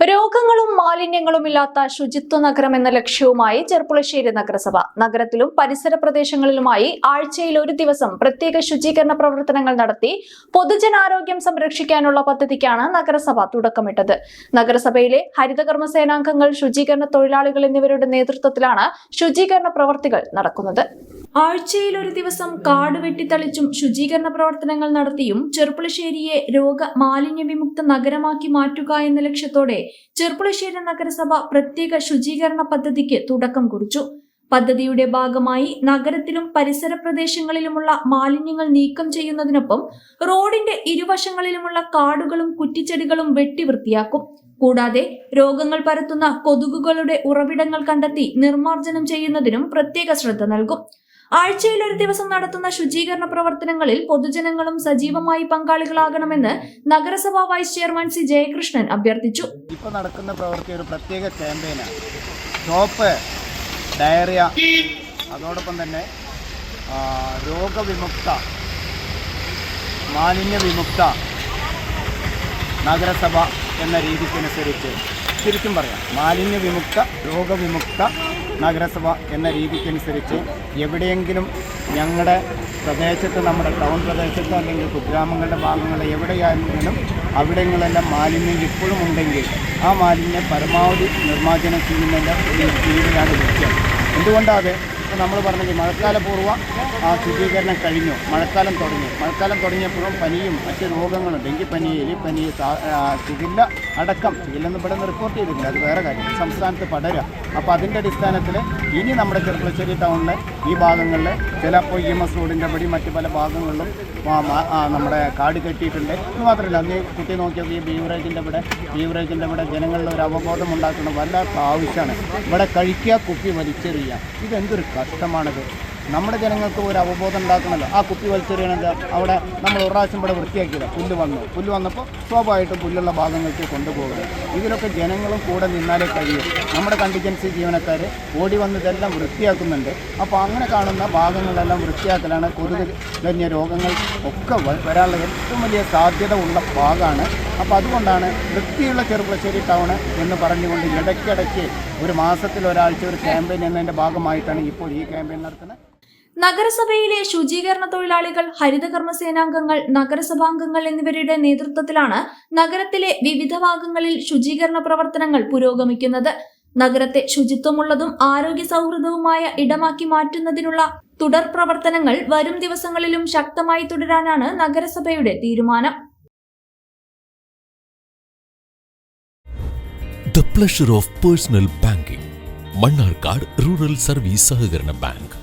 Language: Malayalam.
രോഗങ്ങളും മാലിന്യങ്ങളുമില്ലാത്ത ശുചിത്വ നഗരം എന്ന ലക്ഷ്യവുമായി ചെർപ്പുളശ്ശേരി നഗരസഭ നഗരത്തിലും പരിസര പ്രദേശങ്ങളിലുമായി ആഴ്ചയിൽ ഒരു ദിവസം പ്രത്യേക ശുചീകരണ പ്രവർത്തനങ്ങൾ നടത്തി പൊതുജനാരോഗ്യം സംരക്ഷിക്കാനുള്ള പദ്ധതിക്കാണ് നഗരസഭ തുടക്കമിട്ടത്. നഗരസഭയിലെ ഹരിതകർമ്മ സേനാംഗങ്ങൾ, ശുചീകരണ തൊഴിലാളികൾ എന്നിവരുടെ നേതൃത്വത്തിലാണ് ശുചീകരണ പ്രവർത്തികൾ നടക്കുന്നത്. ആഴ്ചയിൽ ഒരു ദിവസം കാട് വെട്ടിത്തളിച്ചും ശുചീകരണ പ്രവർത്തനങ്ങൾ നടത്തിയും ചെർപ്പുളശ്ശേരിയെ മാലിന്യ വിമുക്ത നഗരമാക്കി മാറ്റുക എന്ന ലക്ഷ്യത്തോടെ ചെർപ്പുളശ്ശേരി നഗരസഭ പ്രത്യേക ശുചീകരണ പദ്ധതിക്ക് തുടക്കം കുറിച്ചു. പദ്ധതിയുടെ ഭാഗമായി നഗരത്തിലും പരിസര പ്രദേശങ്ങളിലുമുള്ള മാലിന്യങ്ങൾ നീക്കം ചെയ്യുന്നതിനൊപ്പം റോഡിന്റെ ഇരുവശങ്ങളിലുമുള്ള കാടുകളും കുറ്റിച്ചെടികളും വെട്ടി വൃത്തിയാക്കും. കൂടാതെ രോഗങ്ങൾ പരത്തുന്ന കൊതുകുകളുടെ ഉറവിടങ്ങൾ കണ്ടെത്തി നിർമ്മാർജ്ജനം ചെയ്യുന്നതിനും പ്രത്യേക ശ്രദ്ധ നൽകും. ആഴ്ചയിൽ ഒരു ദിവസം നടത്തുന്ന ശുചീകരണ പ്രവർത്തനങ്ങളിൽ പൊതുജനങ്ങളും സജീവമായി പങ്കാളികളാകണമെന്ന് നഗരസഭാ വൈസ് ചെയർമാൻ സി ജയകൃഷ്ണൻ അഭ്യർത്ഥിച്ചു. ഇപ്പോൾ നടക്കുന്ന പ്രവൃത്തി ഒരു പ്രത്യേക ക്യാമ്പയിനാണ്. ഷോപ്പ്, ഡയറിയ, അതോടൊപ്പം തന്നെ രോഗവിമുക്ത, മാലിന്യ വിമുക്ത നഗരസഭ എന്ന രീതിക്കനുസരിച്ച്, ശരിക്കും പറയാം, മാലിന്യ വിമുക്ത, രോഗവിമുക്ത നഗരസഭ എന്ന രീതിക്കനുസരിച്ച് എവിടെയെങ്കിലും ഞങ്ങളുടെ പ്രദേശത്ത്, നമ്മുടെ ടൗൺ പ്രദേശത്തോ അല്ലെങ്കിൽ കുഗ്രാമങ്ങളുടെ ഭാഗങ്ങൾ എവിടെയാണെങ്കിലും അവിടങ്ങളെല്ലാം മാലിന്യം ഇപ്പോഴും ഉണ്ടെങ്കിൽ ആ മാലിന്യം പരമാവധി നിർമ്മാർജ്ജനം ചെയ്യുന്നതിൻ്റെ രീതിയിലാണ് ലക്ഷ്യം. എന്തുകൊണ്ടാണ് ഇപ്പോൾ നമ്മൾ പറഞ്ഞത് മഴക്കാലപൂർവ്വ ശുചീകരണം കഴിഞ്ഞു, മഴക്കാലം തുടങ്ങിയപ്പോഴും പനിയും മറ്റ് രോഗങ്ങളും, ഡെങ്കിപ്പനി, എലിപ്പനി, ശിഖില്ല അടക്കം, ശിഖില്ലെന്ന് ഇവിടെ നിന്ന് റിപ്പോർട്ട് ചെയ്തിട്ടില്ല, അത് വേറെ കാര്യം, സംസ്ഥാനത്ത് പടരുക. അപ്പോൾ അതിൻ്റെ അടിസ്ഥാനത്തിൽ ഇനി നമ്മുടെ ചെർപ്പുളശ്ശേരി ടൗണിലെ ഈ ഭാഗങ്ങളിൽ ചിലപ്പോൾ EMS റോഡിൻ്റെ പടി മറ്റ് പല ഭാഗങ്ങളിലും നമ്മുടെ കാട് കെട്ടിയിട്ടുണ്ട്. എന്ന് മാത്രമല്ല, അന്ന് കുട്ടി നോക്കിയാൽ ഈ ബീവറേജിൻ്റെ ഇവിടെ ജനങ്ങളിൽ ഒരു അവബോധം ഉണ്ടാക്കണം, വല്ലാത്ത ആവശ്യമാണ്. ഇവിടെ കഴിക്കുക, കുപ്പി വലിച്ചെറിയുക, ഇതെന്തൊരു കഷ്ടമാണത്. നമ്മുടെ ജനങ്ങൾക്ക് ഒരു അവബോധം ഉണ്ടാക്കണമല്ലോ. ആ കുപ്പി വലിച്ചെറിയണത് അവിടെ നമ്മൾ ഒരു പ്രാവശ്യം ഇവിടെ വൃത്തിയാക്കിയില്ല, പുല്ല് വന്നപ്പോൾ സ്വാഭാവികമായിട്ടും പുല്ലുള്ള ഭാഗങ്ങൾക്ക് കൊണ്ടുപോകുക. ഇതിലൊക്കെ ജനങ്ങളും കൂടെ നിന്നാലേ കഴിയും. നമ്മുടെ കണ്ടിജൻസി ജീവനക്കാർ ഓടി വന്ന് ഇതെല്ലാം വൃത്തിയാക്കുന്നുണ്ട്. അപ്പോൾ അങ്ങനെ കാണുന്ന ഭാഗങ്ങളെല്ലാം വൃത്തിയാക്കലാണ്. കൊതുക് കഴിഞ്ഞ രോഗങ്ങൾ ഒക്കെ വരാനുള്ള ഏറ്റവും വലിയ സാധ്യത ഉള്ള ഭാഗമാണ്. അപ്പോൾ അതുകൊണ്ടാണ് വൃത്തിയുള്ള ചെർപ്പുളശ്ശേരി ടൗണ് എന്ന് പറഞ്ഞുകൊണ്ട് ഇടയ്ക്കിടയ്ക്ക് ഒരു മാസത്തിൽ ഒരാഴ്ച ഒരു ക്യാമ്പയിൻ എന്നതിൻ്റെ ഭാഗമായിട്ടാണ് ഇപ്പോൾ ഈ ക്യാമ്പയിൻ നടത്തുന്നത്. നഗരസഭയിലെ ശുചീകരണ തൊഴിലാളികൾ, ഹരിതകർമ്മ സേനാംഗങ്ങൾ, നഗരസഭാംഗങ്ങൾ എന്നിവരുടെ നേതൃത്വത്തിലാണ് നഗരത്തിലെ വിവിധ ഭാഗങ്ങളിൽ ശുചീകരണ പ്രവർത്തനങ്ങൾ പുരോഗമിക്കുന്നത്. നഗരത്തെ ശുചിത്വമുള്ളതും ആരോഗ്യ സൗഹൃദവുമായ ഇടമാക്കി മാറ്റുന്നതിനുള്ള തുടർ പ്രവർത്തനങ്ങൾ വരും ദിവസങ്ങളിലും ശക്തമായി തുടരാനാണ് നഗരസഭയുടെ തീരുമാനം. The pleasure of personal banking. Mannarkkad rural service സഹകരണ ബാങ്ക്.